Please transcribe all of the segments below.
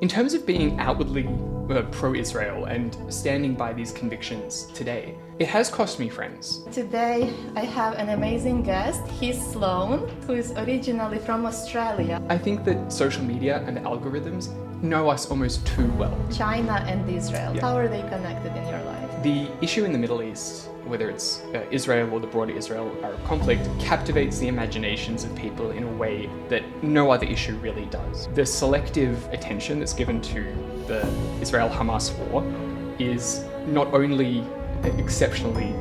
In terms of being outwardly pro-Israel and standing by these convictions today, it has cost me friends. Today I have an amazing guest, Heath Sloane, who is originally from Australia. I think that social media and the algorithms know us almost too well. China and Israel, Yeah. how are they connected in your life? The issue in the Middle East, whether it's Israel or the broader Israel-Arab conflict, captivates the imaginations of people in a way that no other issue really does. The selective attention that's given to the Israel-Hamas war is not only exceptionally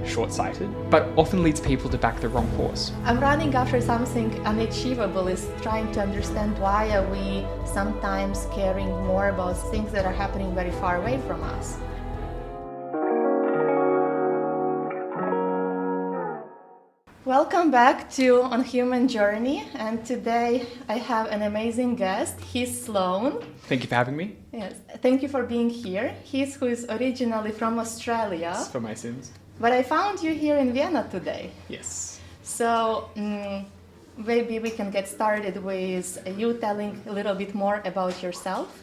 short-sighted, but often leads people to back the wrong horse. I'm running after something unachievable, is trying to understand why are we sometimes caring more about things that are happening very far away from us. Welcome back to On Human Journey, and today I have an amazing guest, Heath Sloane. Thank you for having me. Yes, thank you for being here. Heath, who is originally from Australia. It's for my sins. But I found you here in Vienna today. Yes. So maybe we can get started with you telling a little bit more about yourself.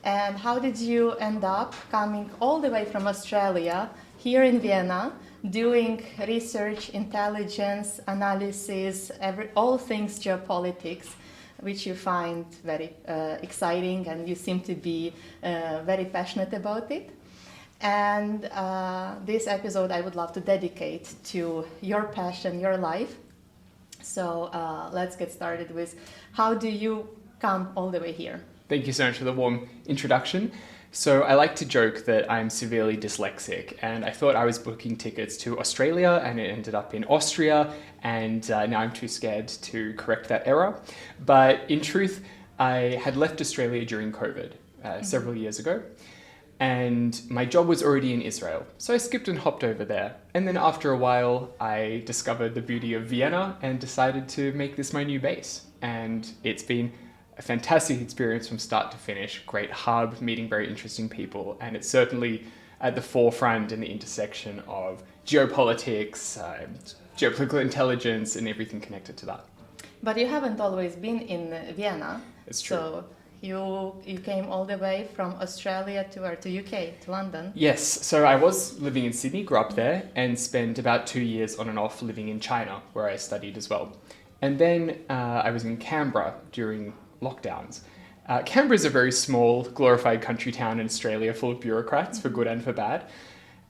And how did you end up coming all the way from Australia here in Vienna, doing research, intelligence, analysis, all things geopolitics, which you find very exciting, and you seem to be very passionate about it. And this episode I would love to dedicate to your passion, your life. So let's get started with how do you come all the way here? Thank you so much for the warm introduction. So I like to joke that I'm severely dyslexic, and I thought I was booking tickets to Australia and it ended up in Austria, and now I'm too scared to correct that error. But in truth, I had left Australia during COVID several years ago, and my job was already in Israel. So I skipped and hopped over there. And then after a while, I discovered the beauty of Vienna and decided to make this my new base. And it's been a fantastic experience from start to finish, great hub, meeting very interesting people, and it's certainly at the forefront in the intersection of geopolitics, geopolitical intelligence, and everything connected to that. But you haven't always been in Vienna. It's true. So you came all the way from Australia to UK, to London. Yes, so I was living in Sydney, grew up there, and spent about 2 years on and off living in China, where I studied as well. And then I was in Canberra during lockdowns. Canberra is a very small, glorified country town in Australia full of bureaucrats, for good and for bad.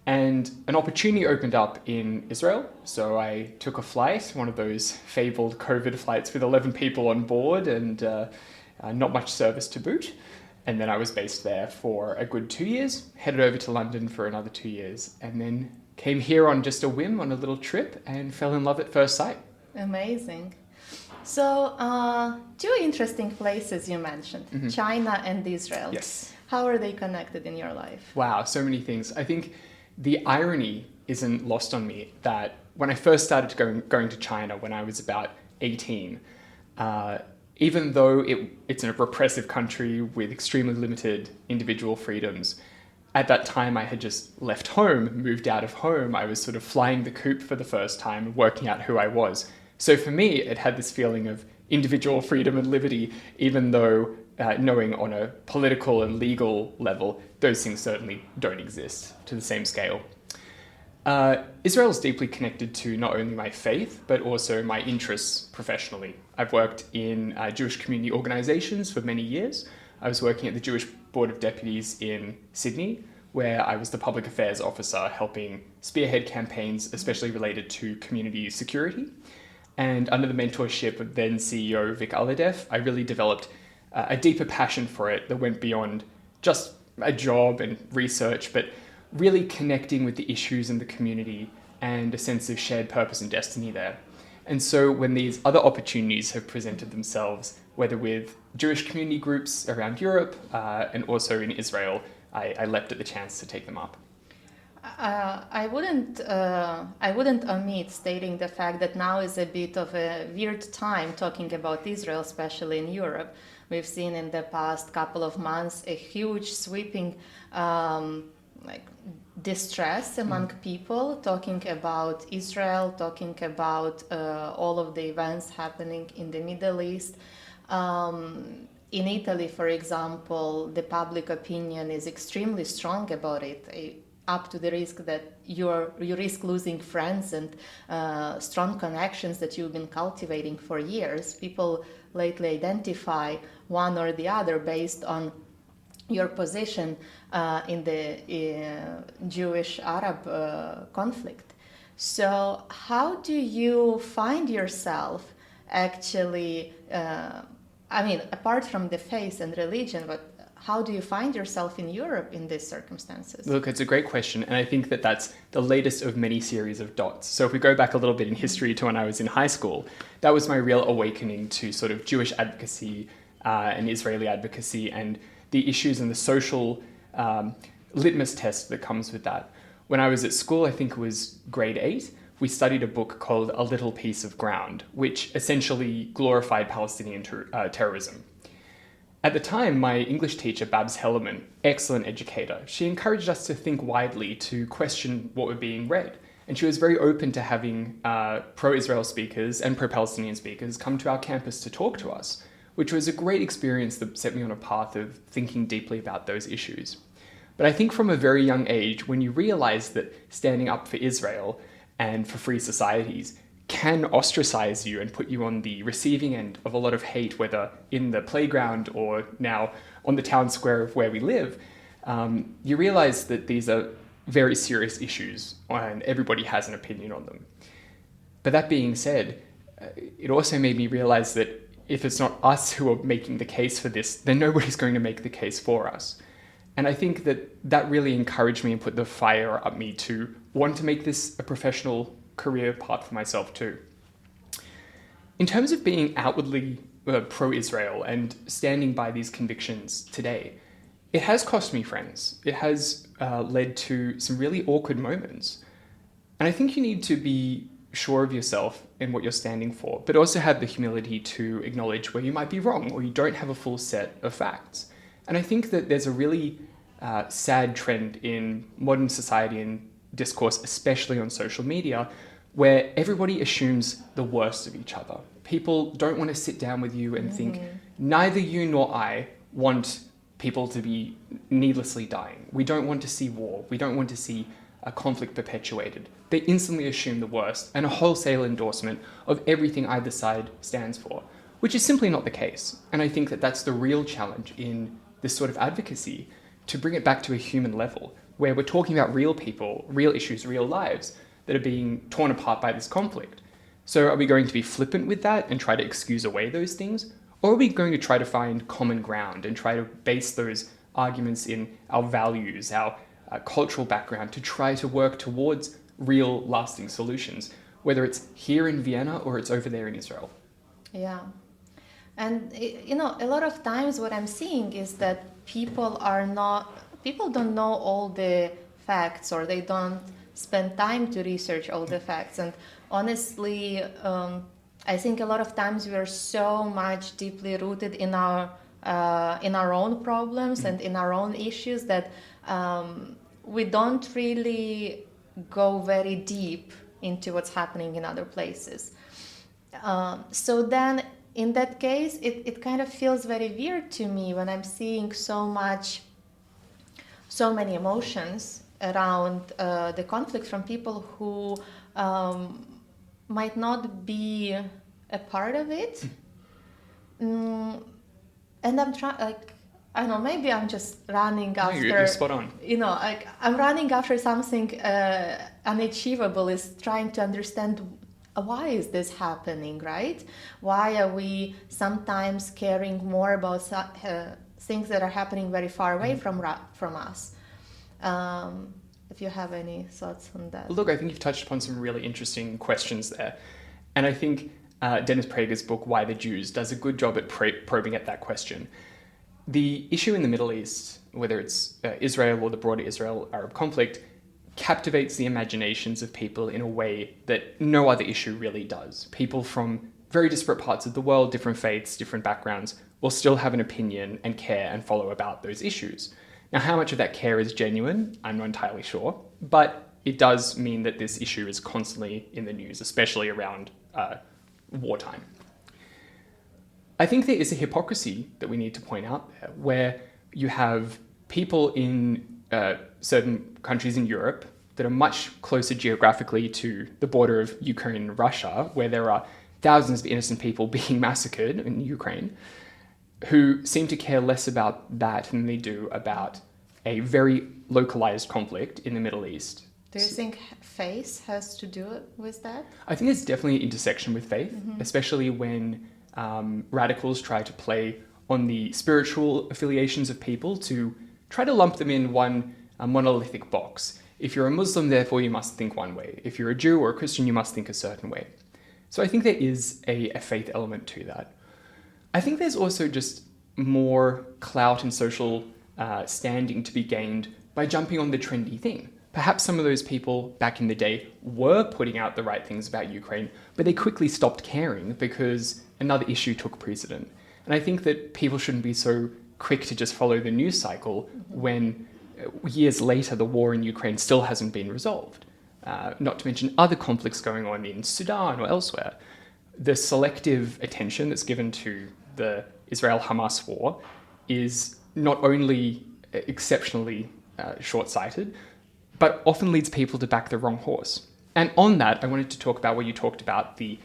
And an opportunity opened up in Israel. So I took a flight, one of those fabled COVID flights with 11 people on board and not much service to boot. And then I was based there for a good 2 years, headed over to London for another 2 years, and then came here on just a whim on a little trip and fell in love at first sight. Amazing. So, two interesting places you mentioned, China and Israel. Yes. How are they connected in your life? Wow, so many things. I think the irony isn't lost on me that when I first started going to China when I was about 18, even though it's a repressive country with extremely limited individual freedoms, at that time I had just left home, moved out of home. I was sort of flying the coop for the first time, working out who I was. So for me, it had this feeling of individual freedom and liberty, even though knowing on a political and legal level, those things certainly don't exist to the same scale. Israel is deeply connected to not only my faith, but also my interests professionally. I've worked in Jewish community organizations for many years. I was working at the Jewish Board of Deputies in Sydney, where I was the public affairs officer helping spearhead campaigns, especially related to community security. And under the mentorship of then CEO Vic Alhadeff, I really developed a deeper passion for it that went beyond just a job and research, but really connecting with the issues in the community and a sense of shared purpose and destiny there. And so when these other opportunities have presented themselves, whether with Jewish community groups around Europe and also in Israel, I leapt at the chance to take them up. I wouldn't omit stating the fact that now is a bit of a weird time talking about Israel, especially in Europe. We've seen in the past couple of months a huge sweeping distress among people, talking about Israel, talking about all of the events happening in the Middle East. in Italy, for example, the public opinion is extremely strong about it, up to the risk that you risk losing friends and strong connections that you've been cultivating for years. People lately identify one or the other based on your position in the Jewish-Arab conflict. So how do you find yourself actually, apart from the faith and religion, but how do you find yourself in Europe in these circumstances? Look, it's a great question, and I think that that's the latest of many series of dots. So if we go back a little bit in history to when I was in high school, that was my real awakening to sort of Jewish advocacy and Israeli advocacy and the issues and the social litmus test that comes with that. When I was at school, I think it was grade 8, we studied a book called A Little Piece of Ground, which essentially glorified Palestinian terrorism. At the time, my English teacher, Babs Hellerman, excellent educator, she encouraged us to think widely, to question what were being read. And she was very open to having pro-Israel speakers and pro-Palestinian speakers come to our campus to talk to us, which was a great experience that set me on a path of thinking deeply about those issues. But I think from a very young age, when you realize that standing up for Israel and for free societies can ostracize you and put you on the receiving end of a lot of hate, whether in the playground or now on the town square of where we live, you realize that these are very serious issues and everybody has an opinion on them. But that being said, it also made me realize that if it's not us who are making the case for this, then nobody's going to make the case for us. And I think that really encouraged me and put the fire up me to want to make this a professional career path for myself too. In terms of being outwardly pro-Israel and standing by these convictions today, it has cost me friends. It has led to some really awkward moments. And I think you need to be sure of yourself and what you're standing for, but also have the humility to acknowledge where you might be wrong or you don't have a full set of facts. And I think that there's a really sad trend in modern society and discourse, especially on social media, where everybody assumes the worst of each other. People don't want to sit down with you and think, neither you nor I want people to be needlessly dying. We don't want to see war. We don't want to see a conflict perpetuated. They instantly assume the worst and a wholesale endorsement of everything either side stands for, which is simply not the case. And I think that that's the real challenge in this sort of advocacy, to bring it back to a human level, where we're talking about real people, real issues, real lives that are being torn apart by this conflict. So are we going to be flippant with that and try to excuse away those things? Or are we going to try to find common ground and try to base those arguments in our values, our cultural background, to try to work towards real lasting solutions, whether it's here in Vienna or it's over there in Israel? Yeah. And, a lot of times what I'm seeing is that people don't know all the facts, or they don't spend time to research all the facts. And honestly, I think a lot of times we are so much deeply rooted in our own problems and in our own issues that we don't really go very deep into what's happening in other places. So then, in that case, it kind of feels very weird to me when I'm seeing so many emotions around the conflict from people who might not be a part of it. And I'm trying, I don't know, maybe I'm just running after... No, you're spot on. I'm running after something unachievable, is trying to understand why is this happening, right? Why are we sometimes caring more about things that are happening very far away from us? If you have any thoughts on that. Look, I think you've touched upon some really interesting questions there. And I think Dennis Prager's book, Why the Jews, does a good job at probing at that question. The issue in the Middle East, whether it's Israel or the broader Israel-Arab conflict, captivates the imaginations of people in a way that no other issue really does. People from very disparate parts of the world, different faiths, different backgrounds, will still have an opinion and care and follow about those issues. Now, how much of that care is genuine, I'm not entirely sure, but it does mean that this issue is constantly in the news, especially around wartime. I think there is a hypocrisy that we need to point out there, where you have people in certain countries in Europe that are much closer geographically to the border of Ukraine and Russia, where there are thousands of innocent people being massacred in Ukraine, who seem to care less about that than they do about a very localized conflict in the Middle East. Do you think faith has to do it with that? I think there's definitely an intersection with faith, especially when radicals try to play on the spiritual affiliations of people to try to lump them in one monolithic box. If you're a Muslim, therefore you must think one way. If you're a Jew or a Christian, you must think a certain way. So I think there is a faith element to that. I think there's also just more clout and social standing to be gained by jumping on the trendy thing. Perhaps some of those people back in the day were putting out the right things about Ukraine, but they quickly stopped caring because another issue took precedent. And I think that people shouldn't be so quick to just follow the news cycle when years later the war in Ukraine still hasn't been resolved. Not to mention other conflicts going on in Sudan or elsewhere. The selective attention that's given to the Israel-Hamas war is not only exceptionally short-sighted, but often leads people to back the wrong horse. And on that, I wanted to talk about what you talked about, the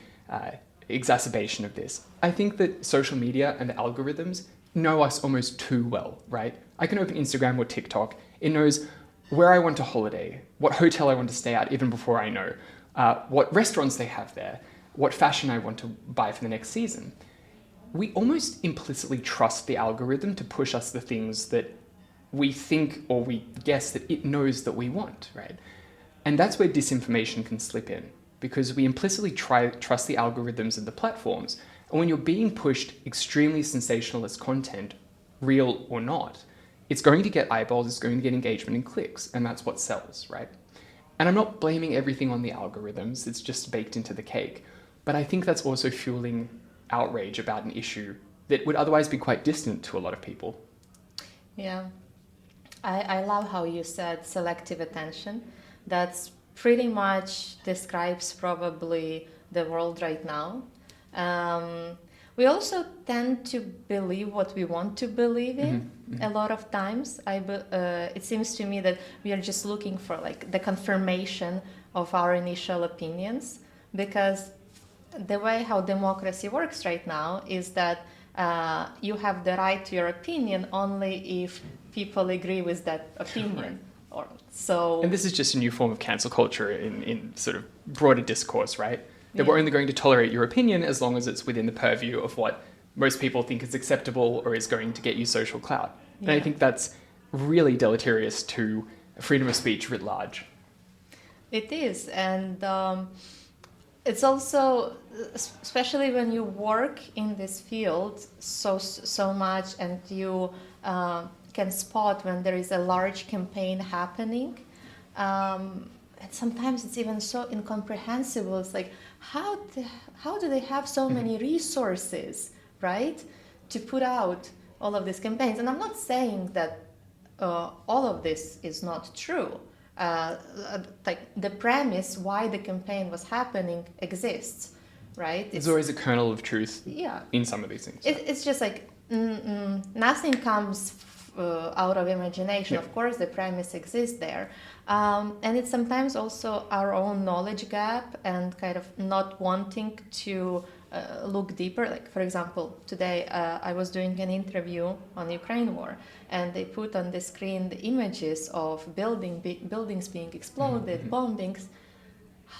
exacerbation of this. I think that social media and the algorithms know us almost too well, right? I can open Instagram or TikTok. It knows where I want to holiday, what hotel I want to stay at even before I know, what restaurants they have there, what fashion I want to buy for the next season. We almost implicitly trust the algorithm to push us the things that we think or we guess that it knows that we want, right? And that's where disinformation can slip in, because we implicitly trust the algorithms and the platforms. And when you're being pushed extremely sensationalist content, real or not, it's going to get eyeballs, it's going to get engagement and clicks, and that's what sells, right? And I'm not blaming everything on the algorithms, it's just baked into the cake. But I think that's also fueling outrage about an issue that would otherwise be quite distant to a lot of people. Yeah. I love how you said selective attention. That's pretty much describes probably the world right now. We also tend to believe what we want to believe in a lot of times. It seems to me that we are just looking for like the confirmation of our initial opinions, because the way how democracy works right now is that you have the right to your opinion only if people agree with that opinion. Right. And this is just a new form of cancel culture in sort of broader discourse, right? That we're only going to tolerate your opinion as long as it's within the purview of what most people think is acceptable or is going to get you social clout. And I think that's really deleterious to freedom of speech writ large. It is, and it's also, especially when you work in this field so much, and you can spot when there is a large campaign happening. And sometimes it's even so incomprehensible. It's like, how do they have so many resources, right, to put out all of these campaigns? And I'm not saying that all of this is not true. Like the premise why the campaign was happening exists, right? There's always a kernel of truth Yeah. in some of these things. It's just like nothing comes out of imagination. Yeah. Of course, the premise exists there. And it's sometimes also our own knowledge gap and kind of not wanting to look deeper. Like, for example, today I was doing an interview on the Ukraine war, and they put on the screen the images of buildings being exploded, bombings.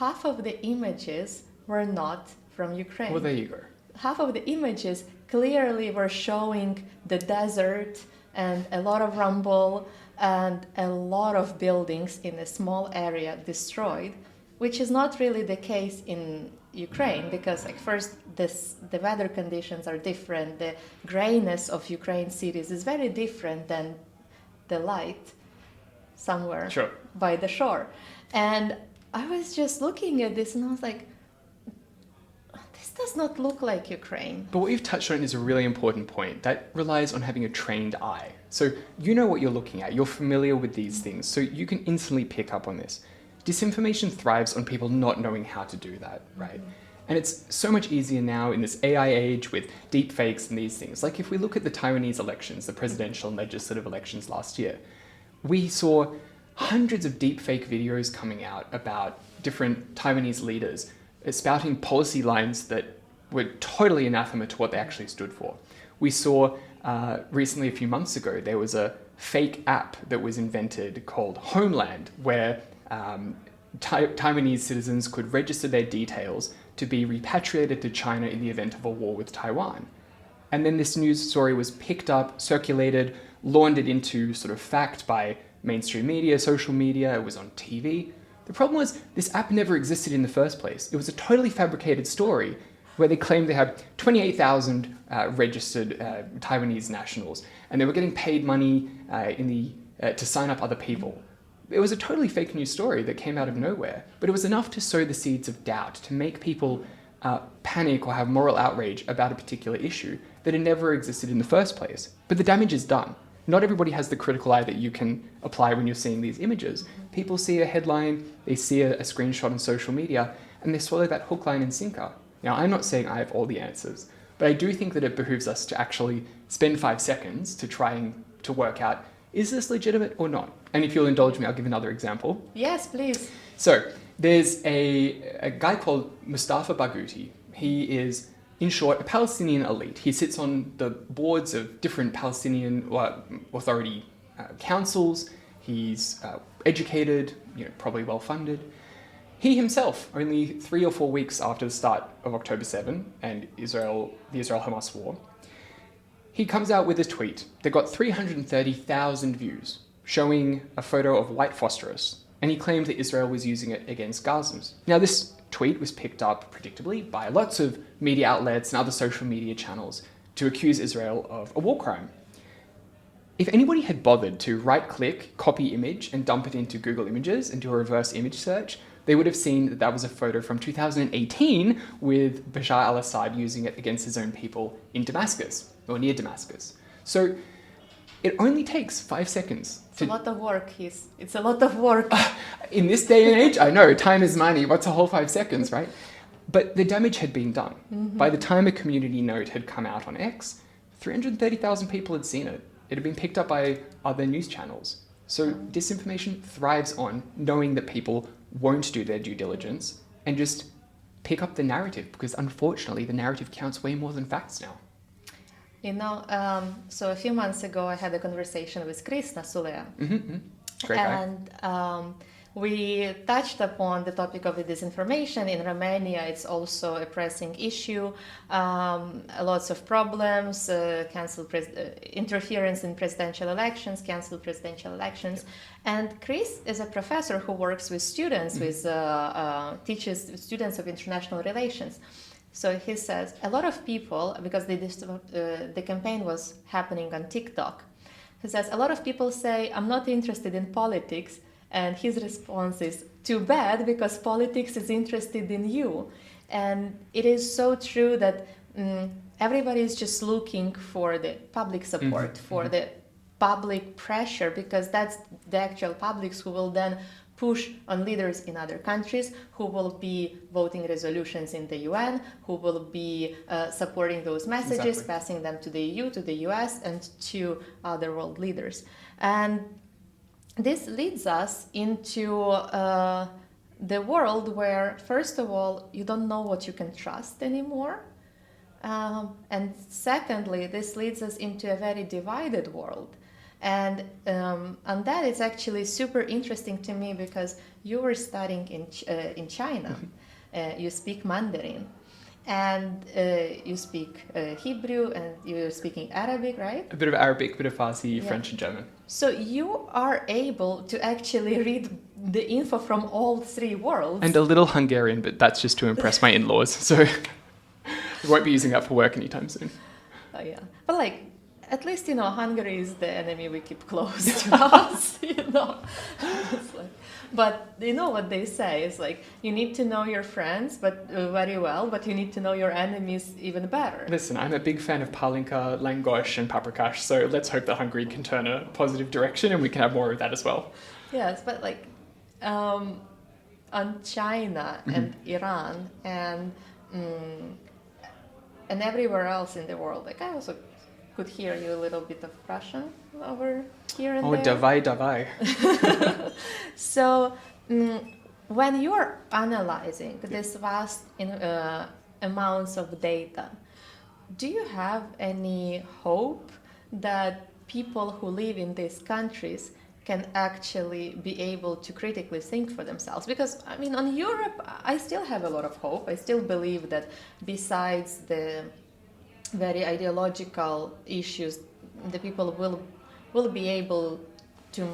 Half of the images were not from Ukraine. Well, there you go. Half of the images clearly were showing the desert and a lot of rumble and a lot of buildings in a small area destroyed, which is not really the case in Ukraine, because like first the weather conditions are different, the grayness of Ukraine cities is very different than the light somewhere by the shore. And I was just looking at this and I was like, this does not look like Ukraine. But what you've touched on is a really important point that relies on having a trained eye. So you know what you're looking at, you're familiar with these things, so you can instantly pick up on this. Disinformation thrives on people not knowing how to do that, right? And it's so much easier now in this AI age with deep fakes and these things. Like if we look at the Taiwanese elections, the presidential and legislative elections last year, we saw hundreds of deep fake videos coming out about different Taiwanese leaders spouting policy lines that were totally anathema to what they actually stood for. We saw recently, a few months ago, there was a fake app that was invented called Homeland, where Taiwanese citizens could register their details to be repatriated to China in the event of a war with Taiwan. And then this news story was picked up, circulated, laundered into sort of fact by mainstream media, social media, it was on TV. The problem was this app never existed in the first place. It was a totally fabricated story where they claimed they had 28,000 registered Taiwanese nationals, and they were getting paid money to sign up other people. It was a totally fake news story that came out of nowhere, but it was enough to sow the seeds of doubt, to make people panic or have moral outrage about a particular issue that had never existed in the first place. But the damage is done. Not everybody has the critical eye that you can apply when you're seeing these images. People see a headline, they see a screenshot on social media, and they swallow that hook, line, and sinker. Now, I'm not saying I have all the answers, but I do think that it behooves us to actually spend 5 seconds to trying to work out, is this legitimate or not? And if you'll indulge me, I'll give another example. Yes, please. So there's a guy called Mustafa Barghouti. He is, in short, a Palestinian elite. He sits on the boards of different Palestinian authority councils. He's educated, probably well-funded. He himself, only 3 or 4 weeks after the start of October 7 and the Israel-Hamas war, he comes out with a tweet that got 330,000 views, showing a photo of white phosphorus, and he claimed that Israel was using it against Gazans. Now, this tweet was picked up, predictably, by lots of media outlets and other social media channels to accuse Israel of a war crime. If anybody had bothered to right-click, copy image, and dump it into Google Images and do a reverse image search, they would have seen that that was a photo from 2018 with Bashar al-Assad using it against his own people in Damascus, or near Damascus. So it only takes 5 seconds. It's a lot of work, Heath. It's a lot of work. In this day and age, I know, time is money. What's a whole 5 seconds, right? But the damage had been done. Mm-hmm. By the time a community note had come out on X, 330,000 people had seen it. It had been picked up by other news channels. So disinformation thrives on knowing that people won't do their due diligence and just pick up the narrative, because unfortunately the narrative counts way more than facts now. So a few months ago I had a conversation with Krishna Sulea. Mm-hmm. Great guy. And we touched upon the topic of the disinformation. In Romania, it's also a pressing issue. Lots of problems, interference in presidential elections, cancelled presidential elections. Yep. And Chris is a professor who works with students, teaches students of international relations. So he says, a lot of people, because the campaign was happening on TikTok, he says, a lot of people say, I'm not interested in politics. And his response is, too bad, because politics is interested in you. And it is so true that everybody is just looking for the public support, for the public pressure, because that's the actual publics who will then push on leaders in other countries, who will be voting resolutions in the UN, who will be supporting those messages, passing them to the EU, to the US, and to other world leaders. And this leads us into the world where, first of all, you don't know what you can trust anymore. And secondly, this leads us into a very divided world. And that is actually super interesting to me, because you were studying in China. You speak Mandarin. And you speak Hebrew, and you're speaking Arabic, right? A bit of Arabic, a bit of Farsi, French and German. So you are able to actually read the info from all three worlds. And a little Hungarian, but that's just to impress my in-laws. So we won't be using that for work anytime soon. Oh, yeah. But at least, Hungary is the enemy we keep close to us, It's but you know what they say is you need to know your friends very well, but you need to know your enemies even better. Listen, I'm a big fan of palinka, langosh and paprikash, so let's hope that Hungary can turn a positive direction and we can have more of that as well. Yes, but on China and Iran and and everywhere else in the world. Like I also could hear you a little bit of Russian over here and there. Davai, davai. So when you are analyzing this vast amounts of data, do you have any hope that people who live in these countries can actually be able to critically think for themselves? Because, I mean, on Europe, I still have a lot of hope. I still believe that besides the very ideological issues, the people will be able to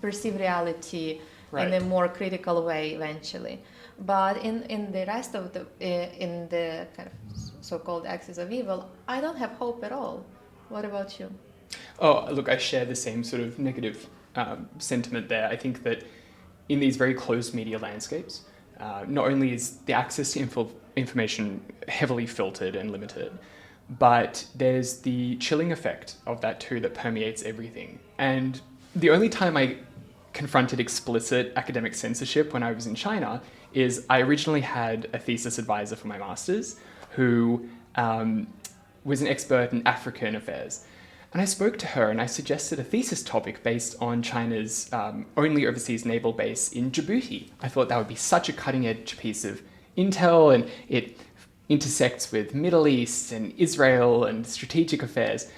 perceive reality in a more critical way eventually. But in the rest of in the kind of so-called axis of evil, I don't have hope at all. What about you? Oh, look, I share the same sort of negative sentiment there. I think that in these very closed media landscapes, not only is the access to information heavily filtered and limited, but there's the chilling effect of that too that permeates everything. And the only time I confronted explicit academic censorship when I was in China is I originally had a thesis advisor for my master's who was an expert in African affairs. And I spoke to her and I suggested a thesis topic based on China's only overseas naval base in Djibouti. I thought that would be such a cutting edge piece of intel, and it intersects with Middle East and Israel and strategic affairs.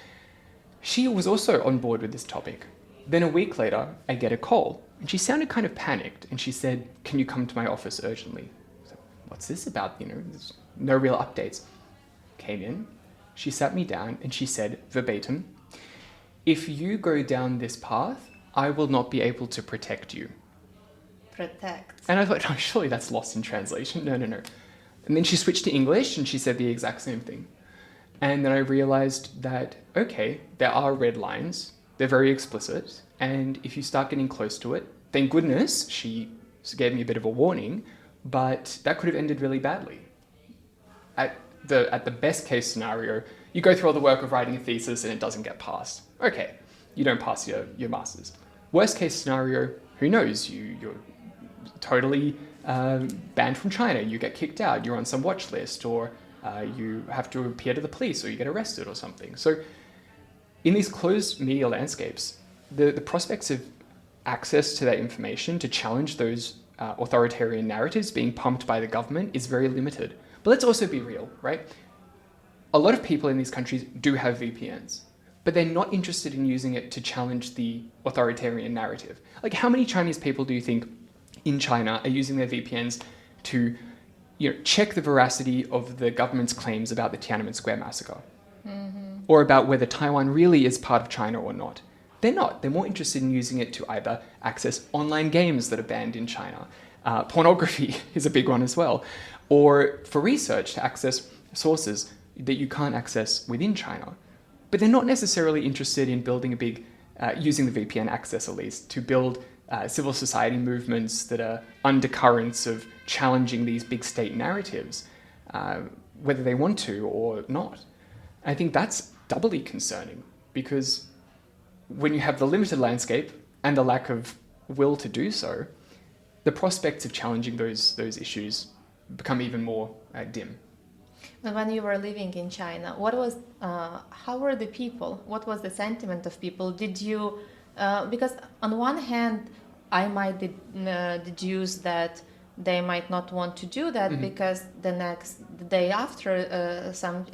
She was also on board with this topic. Then a week later, I get a call and she sounded kind of panicked and she said, "Can you come to my office urgently?" I was like, "What's this about? There's no real updates." Came in, she sat me down and she said verbatim, "If you go down this path, I will not be able to protect you." Protect. And I thought, "Oh, surely that's lost in translation. No. And then she switched to English and she said the exact same thing. And then I realized that, okay, there are red lines. They're very explicit. And if you start getting close to it, thank goodness she gave me a bit of a warning, but that could have ended really badly. At the best case scenario, you go through all the work of writing a thesis and it doesn't get passed. Okay, you don't pass your master's. Worst case scenario, who knows? You're totally banned from China, you get kicked out, you're on some watch list, or you have to appear to the police, or you get arrested or something. So in these closed media landscapes, the prospects of access to that information to challenge those authoritarian narratives being pumped by the government is very limited. But let's also be real, right? A lot of people in these countries do have VPNs, but they're not interested in using it to challenge the authoritarian narrative. Like, how many Chinese people do you think in China are using their VPNs to check the veracity of the government's claims about the Tiananmen Square massacre? Mm-hmm. Or about whether Taiwan really is part of China or not? They're not. They're more interested in using it to either access online games that are banned in China. Pornography is a big one as well. Or for research, to access sources that you can't access within China. But they're not necessarily interested in building a big, using the VPN access at least, to build civil society movements that are undercurrents of challenging these big state narratives, whether they want to or not. I think that's doubly concerning, because when you have the limited landscape and the lack of will to do so, the prospects of challenging those issues become even more dim. And when you were living in China, what was, how were the people? What was the sentiment of people? Did you, because on one hand, I might deduce that they might not want to do that, mm-hmm. because the day after, some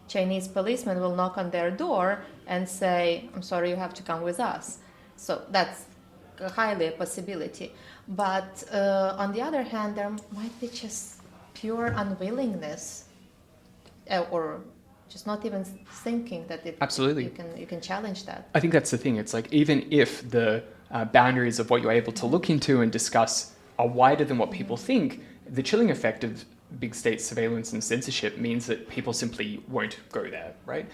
Chinese policeman will knock on their door and say, "I'm sorry, you have to come with us." So that's highly a possibility. But on the other hand, there might be just pure unwillingness, or just not even thinking that Absolutely. You can challenge that. I think that's the thing. It's like, even if the boundaries of what you're able to look into and discuss are wider than what people think, the chilling effect of big state surveillance and censorship means that people simply won't go there, right?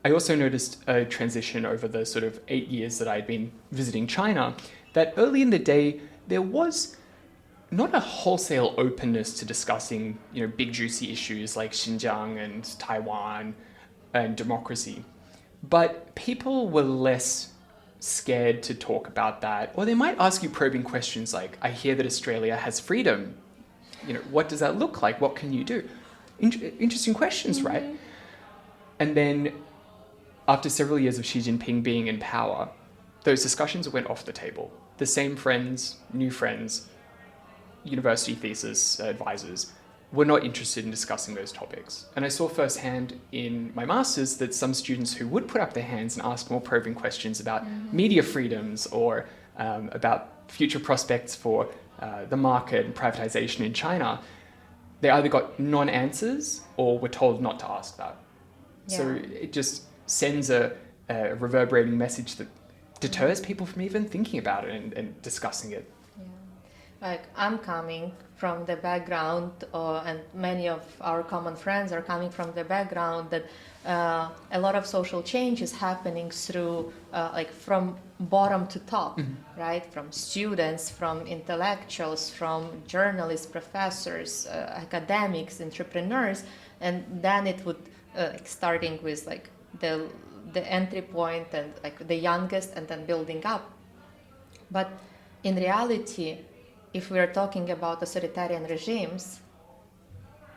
I also noticed a transition over the sort of 8 years that I'd been visiting China, that early in the day, there was not a wholesale openness to discussing, big juicy issues like Xinjiang and Taiwan and democracy. But people were less scared to talk about that, or they might ask you probing questions like, "I hear that Australia has freedom." what does that look like? What can you do? Interesting questions, right? And then after several years of Xi Jinping being in power, those discussions went off the table. The same friends, new friends, university thesis advisors were not interested in discussing those topics. And I saw firsthand in my master's that some students who would put up their hands and ask more probing questions about media freedoms or about future prospects for the market and privatization in China, they either got non-answers or were told not to ask that. Yeah. So it just sends a reverberating message that deters people from even thinking about it and discussing it. Yeah. Like, I'm coming from the background, and many of our common friends are coming from the background that a lot of social change is happening through, from bottom to top, right? From students, from intellectuals, from journalists, professors, academics, entrepreneurs, and then it would, starting with the entry point and the youngest, and then building up. But in reality, if we are talking about authoritarian regimes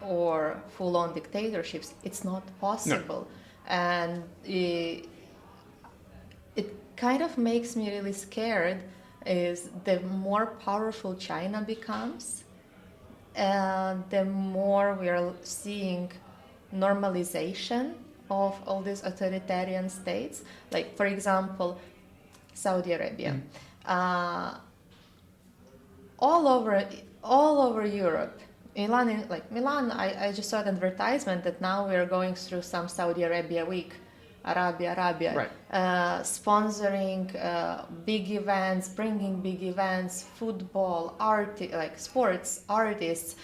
or full-on dictatorships, it's not possible. No. And it kind of makes me really scared is the more powerful China becomes, and the more we are seeing normalization of all these authoritarian states. Like, for example, Saudi Arabia. All over Europe, Milan, I just saw an advertisement that now we are going through some Saudi Arabia week, Arabia, right. Sponsoring big events, bringing big events, football, art, sports, artists,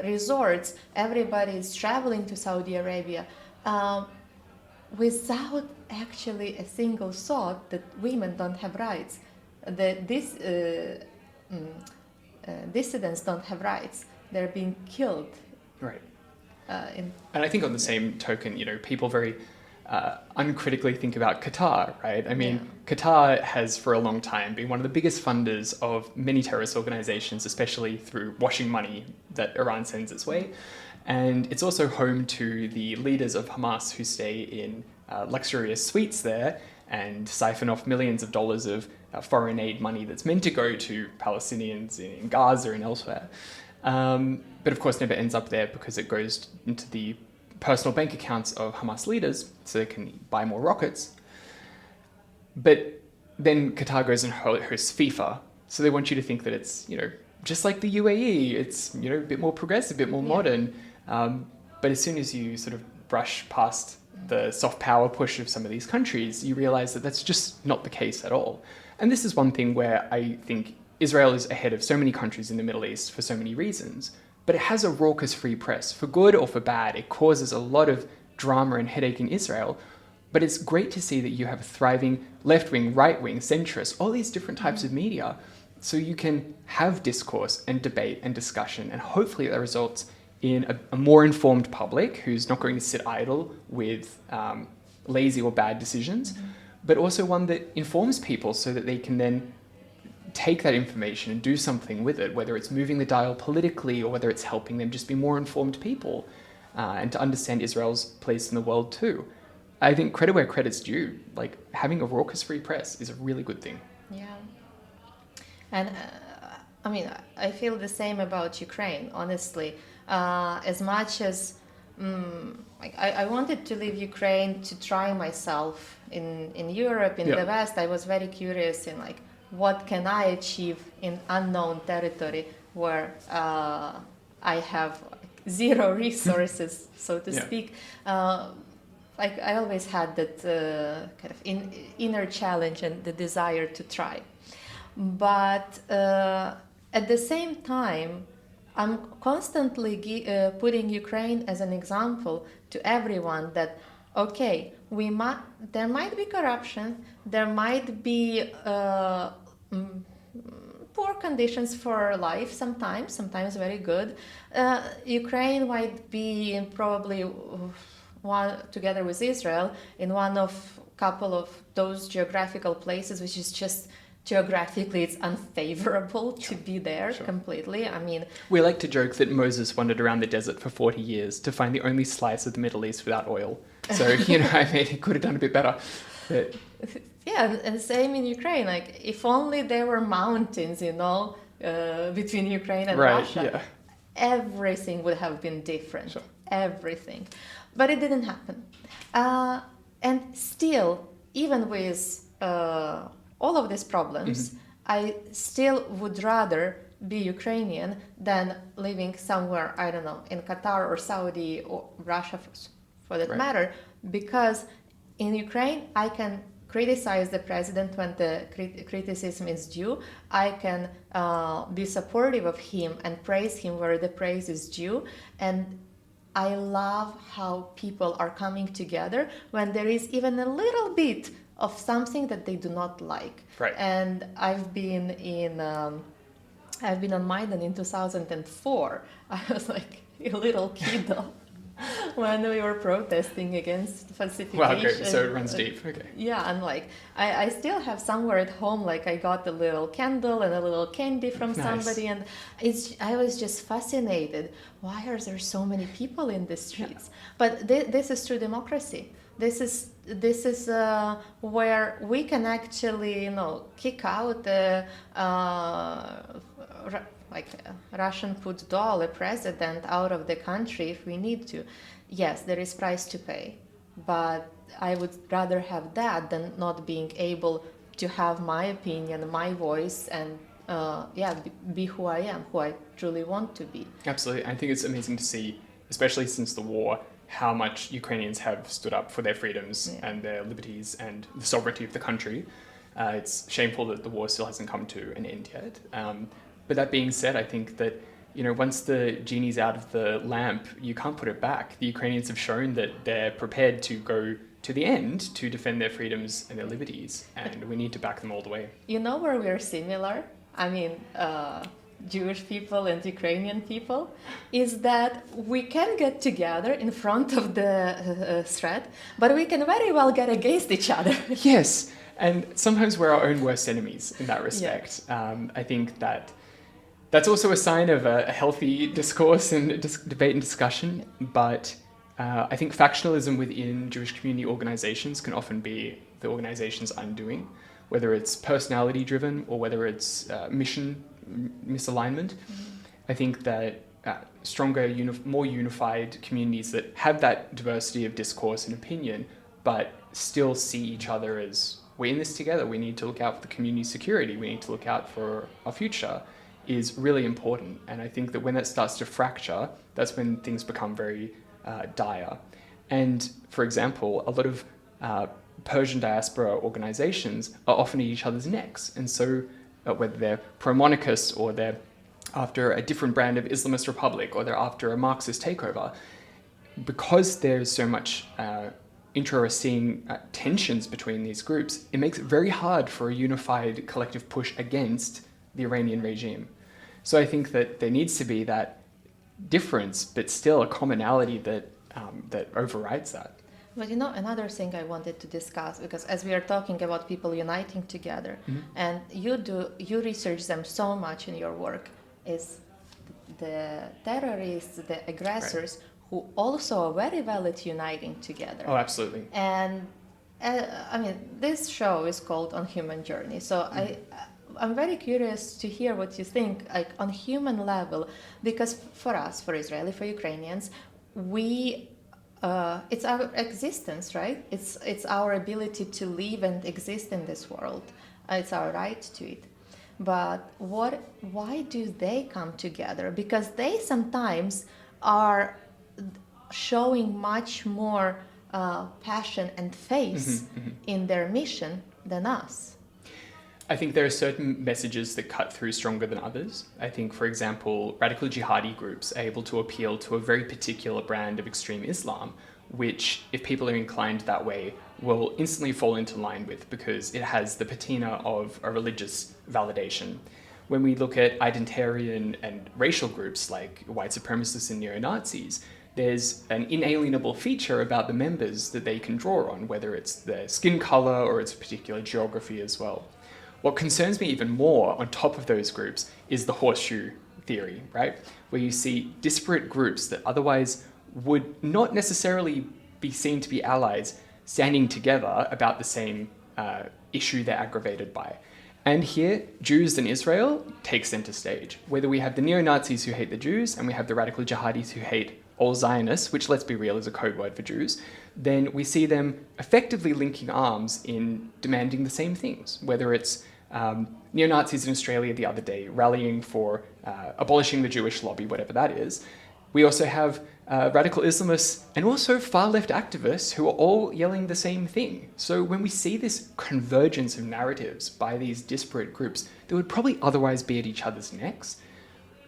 resorts. Everybody is traveling to Saudi Arabia without actually a single thought that women don't have rights, that dissidents don't have rights. They're being killed. Right. And I think on the same token, people very uncritically think about Qatar, right? I mean, Qatar has for a long time been one of the biggest funders of many terrorist organizations, especially through washing money that Iran sends its way. And it's also home to the leaders of Hamas who stay in luxurious suites there and siphon off millions of dollars of foreign aid money that's meant to go to Palestinians in Gaza and elsewhere. But of course never ends up there because it goes into the personal bank accounts of Hamas leaders so they can buy more rockets. But then Qatar goes and hosts FIFA. So they want you to think that it's, just like the UAE, it's, a bit more progressive, a bit more modern. But as soon as you sort of brush past the soft power push of some of these countries, you realize that that's just not the case at all. And this is one thing where I think Israel is ahead of so many countries in the Middle East for so many reasons, but it has a raucous free press. For good or for bad, it causes a lot of drama and headache in Israel, but it's great to see that you have a thriving left-wing, right-wing, centrist, all these different types of media, so you can have discourse and debate and discussion, and hopefully that results in a more informed public who's not going to sit idle with lazy or bad decisions, but also one that informs people so that they can then take that information and do something with it, whether it's moving the dial politically or whether it's helping them just be more informed people and to understand Israel's place in the world too. I think credit where credit's due. Having a raucous free press is a really good thing. Yeah. And I feel the same about Ukraine, honestly. As much as I wanted to leave Ukraine to try myself in Europe, in the West, I was very curious in what can I achieve in unknown territory where I have zero resources, so to speak. I always had that kind of inner challenge and the desire to try. But at the same time, I'm constantly putting Ukraine as an example to everyone that, okay, there might be corruption, there might be poor conditions for life sometimes very good. Ukraine might be probably together with Israel in one of couple of those geographical places which is just geographically it's unfavorable to be there Sure. completely. I mean, We like to joke that Moses wandered around the desert for 40 years to find the only slice of the Middle East without oil. So, I mean, he could have done a bit better. But yeah, and same in Ukraine. Like, if only there were mountains, between Ukraine and right, Russia, yeah. everything would have been different. Sure. Everything. But it didn't happen. And still, even with all of these problems, I still would rather be Ukrainian than living somewhere, I don't know, in Qatar or Saudi or Russia for that Right. matter, because in Ukraine I can criticize the president when the criticism is due. I can be supportive of him and praise him where the praise is due. And I love how people are coming together when there is even a little bit of something that they do not like. Right. And I've been on Maidan in 2004. I was like a little kid when we were protesting against falsification. Wow, okay, so it runs deep. Okay. Yeah, and like I still have somewhere at home, like I got a little candle and a little candy from Nice. somebody, and I was just fascinated. Why are there so many people in the streets? But this is true democracy. This is where we can actually, kick out like a Russian put doll, a president, out of the country if we need to. Yes, there is price to pay, but I would rather have that than not being able to have my opinion, my voice, and be who I am, who I truly want to be. Absolutely. I think it's amazing to see, especially since the war, how much Ukrainians have stood up for their freedoms and their liberties and the sovereignty of the country. It's shameful that the war still hasn't come to an end yet. But that being said, I think that, once the genie's out of the lamp, you can't put it back. The Ukrainians have shown that they're prepared to go to the end to defend their freedoms and their liberties, and we need to back them all the way. You know where we're similar? I mean, Jewish people and Ukrainian people, is that we can get together in front of the threat, but we can very well get against each other. Yes, and sometimes we're our own worst enemies in that respect. I think that's also a sign of a healthy discourse and debate and discussion, but I think factionalism within Jewish community organizations can often be the organization's undoing, whether it's personality driven or whether it's mission misalignment. I think that stronger, more unified communities that have that diversity of discourse and opinion, but still see each other as, we're in this together, we need to look out for the community security, we need to look out for our future, is really important. And I think that when that starts to fracture, that's when things become very dire. And for example, a lot of Persian diaspora organizations are often at each other's necks. And so whether they're pro-monarchist or they're after a different brand of Islamist republic or they're after a Marxist takeover, because there's so much intra-seeing tensions between these groups, it makes it very hard for a unified collective push against the Iranian regime. So I think that there needs to be that difference, but still a commonality that overrides that. But another thing I wanted to discuss, because as we are talking about people uniting together, and you research them so much in your work, is the terrorists, the aggressors, who also are very well at uniting together. Oh, absolutely. And this show is called On Human Journey, so I'm very curious to hear what you think, like on human level, because for us, for Israeli, for Ukrainians, it's our existence, right? It's our ability to live and exist in this world. It's our right to it. But why do they come together? Because they sometimes are showing much more passion and faith in their mission than us. I think there are certain messages that cut through stronger than others. I think, for example, radical jihadi groups are able to appeal to a very particular brand of extreme Islam, which, if people are inclined that way, will instantly fall into line with, because it has the patina of a religious validation. When we look at identitarian and racial groups like white supremacists and neo-Nazis, there's an inalienable feature about the members that they can draw on, whether it's their skin color or it's a particular geography as well. What concerns me even more on top of those groups is the horseshoe theory, right? Where you see disparate groups that otherwise would not necessarily be seen to be allies standing together about the same issue they're aggravated by. And here, Jews and Israel take center stage. Whether we have the neo-Nazis who hate the Jews and we have the radical jihadis who hate all Zionists, which, let's be real, is a code word for Jews, then we see them effectively linking arms in demanding the same things. Whether it's neo-Nazis in Australia the other day rallying for abolishing the Jewish lobby, whatever that is. We also have radical Islamists and also far-left activists who are all yelling the same thing. So when we see this convergence of narratives by these disparate groups that would probably otherwise be at each other's necks,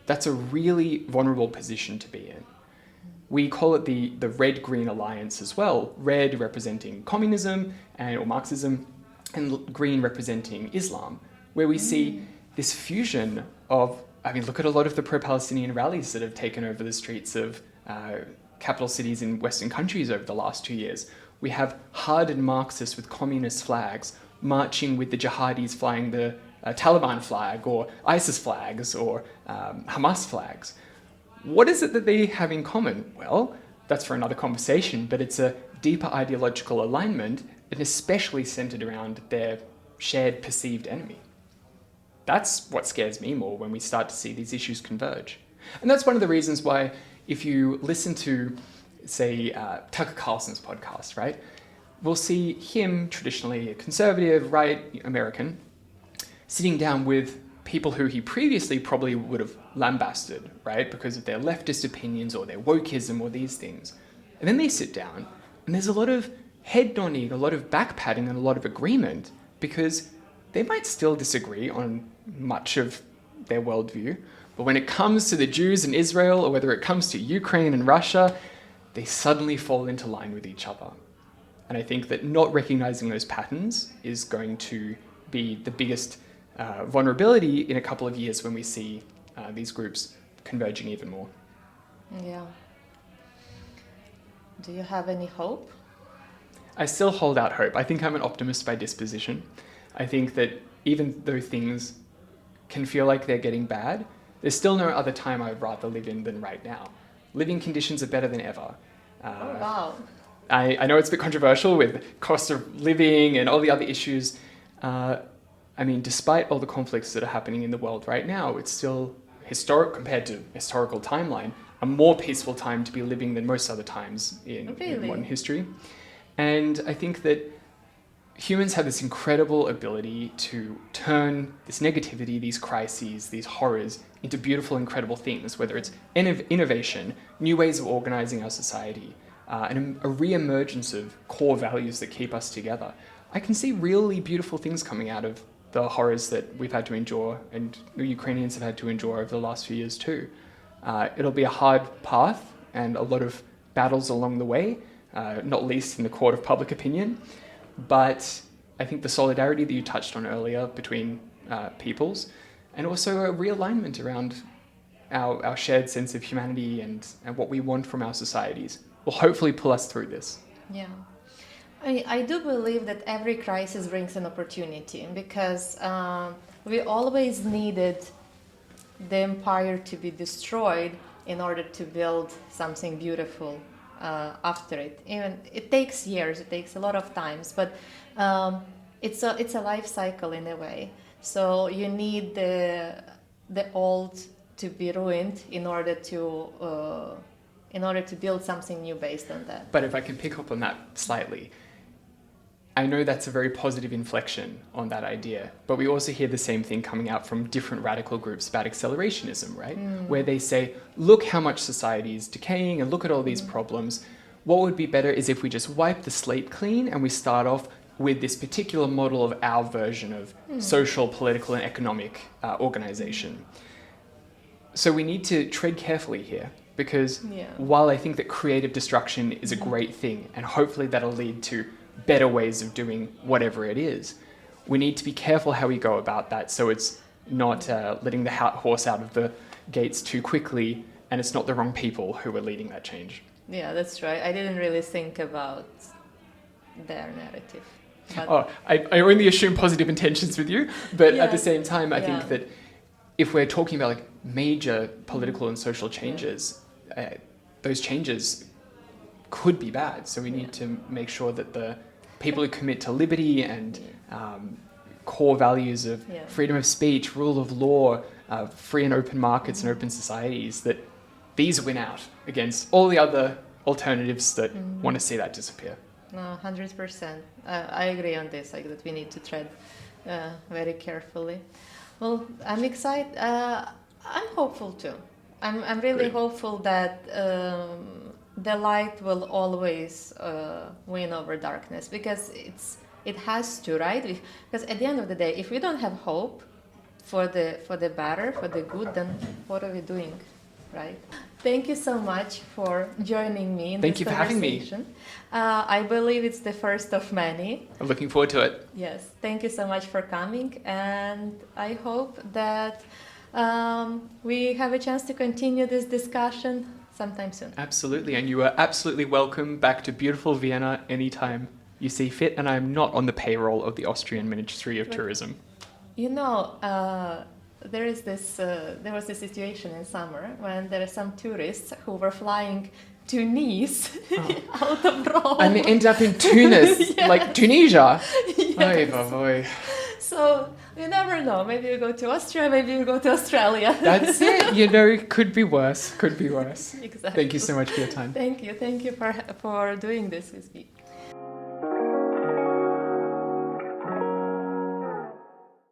that's a really vulnerable position to be in. We call it the red-green alliance as well, red representing communism or Marxism, and green representing Islam, where we see this fusion of, look at a lot of the pro-Palestinian rallies that have taken over the streets of capital cities in Western countries over the last 2 years. We have hardened Marxists with communist flags marching with the jihadis flying the Taliban flag or ISIS flags or Hamas flags. What is it that they have in common? Well, that's for another conversation, but it's a deeper ideological alignment and especially centered around their shared perceived enemy. That's what scares me more when we start to see these issues converge. And that's one of the reasons why if you listen to, say, Tucker Carlson's podcast, right, we'll see him, traditionally a conservative, right, American, sitting down with people who he previously probably would have lambasted, right, because of their leftist opinions or their wokeism or these things. And then they sit down and there's a lot of head nodding, a lot of back patting and a lot of agreement because they might still disagree on much of their worldview, but when it comes to the Jews in Israel or whether it comes to Ukraine and Russia, they suddenly fall into line with each other. And I think that not recognizing those patterns is going to be the biggest vulnerability in a couple of years when we see these groups converging even more. Yeah. Do you have any hope? I still hold out hope. I think I'm an optimist by disposition. I think that even though things can feel like they're getting bad, there's still no other time I'd rather live in than right now. Living conditions are better than ever. Oh, wow. I know it's a bit controversial with cost of living and all the other issues. Despite all the conflicts that are happening in the world right now, it's still compared to historical timeline, a more peaceful time to be living than most other times in modern history. And I think that humans have this incredible ability to turn this negativity, these crises, these horrors into beautiful, incredible things, whether it's innovation, new ways of organizing our society, and a re-emergence of core values that keep us together. I can see really beautiful things coming out of the horrors that we've had to endure and the Ukrainians have had to endure over the last few years too. It'll be a hard path and a lot of battles along the way, not least in the court of public opinion. But I think the solidarity that you touched on earlier between peoples and also a realignment around our shared sense of humanity and what we want from our societies will hopefully pull us through this. Yeah. I do believe that every crisis brings an opportunity because we always needed the empire to be destroyed in order to build something beautiful after it. Even it takes years, it takes a lot of times, but it's a life cycle in a way. So you need the old to be ruined in order to build something new based on that. But if I can pick up on that slightly, I know that's a very positive inflection on that idea, but we also hear the same thing coming out from different radical groups about accelerationism, right? Where they say, look how much society is decaying and look at all these problems. What would be better is if we just wipe the slate clean and we start off with this particular model of our version of social, political, and economic organization. So we need to tread carefully here because while I think that creative destruction is a great thing and hopefully that'll lead to better ways of doing whatever it is, we need to be careful how we go about that so it's not letting the horse out of the gates too quickly and it's not the wrong people who are leading that change. Yeah, that's right. I didn't really think about their narrative. But I only assume positive intentions with you, but at the Yes. same time, I Yeah. think that if we're talking about like major political and social changes, those changes could be bad. So we need to make sure that the people who commit to liberty and core values of Yeah. freedom of speech, rule of law, free and open markets and open societies, that these win out against all the other alternatives that want to see that disappear. No, 100%. I agree on this, like that we need to tread very carefully. Well, I'm excited. I'm hopeful too. I'm really Great. hopeful that the light will always win over darkness, because it has to, right? Because at the end of the day, if we don't have hope for the better, for the good, then what are we doing, right? Thank you so much for joining me in Thank this you for having me. conversation. I believe it's the first of many. I'm looking forward to it. Yes, thank you so much for coming, and I hope that we have a chance to continue this discussion sometime soon. Absolutely, and you are absolutely welcome back to beautiful Vienna anytime you see fit, and I'm not on the payroll of the Austrian Ministry of Tourism. You know, there was this situation in summer when there are some tourists who were flying to Nice out of Rome. And they end up in Tunis, Yes. like Tunisia. Yes. Oy, boy. So you never know. Maybe you go to Austria, maybe you go to Australia. That's it. You know, it could be worse. Could be worse. Exactly. Thank you so much for your time. Thank you for doing this with me.